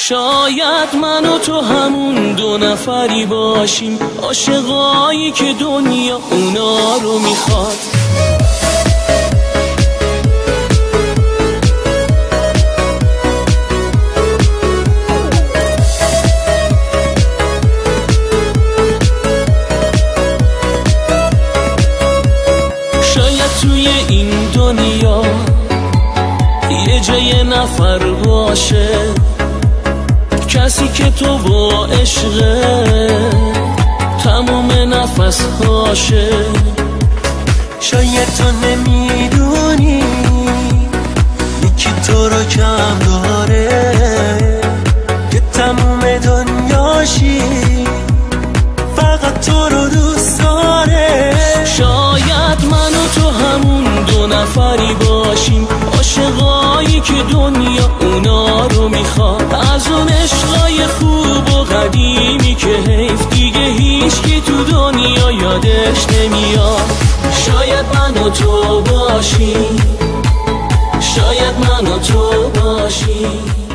شاید من و تو همون دو نفری باشیم، عاشقایی که دنیا اونا رو میخواد. شاید توی این دنیا یه جای نفر باشه، کسی که تو با عشقه تمام نفس هاشه. شاید تو نمیدونی یکی تو رو کم داره، که تمام دنیاشی فقط تو رو دوست داره. شاید من و تو همون دو نفری باشیم، عاشقایی که دنیا اونا رو میخواد. از اون عشقای خوب و قدیمی که حیف دیگه هیچکی تو دنیا یادش نمیاد. شاید من و تو باشیم، شاید من و تو باشیم.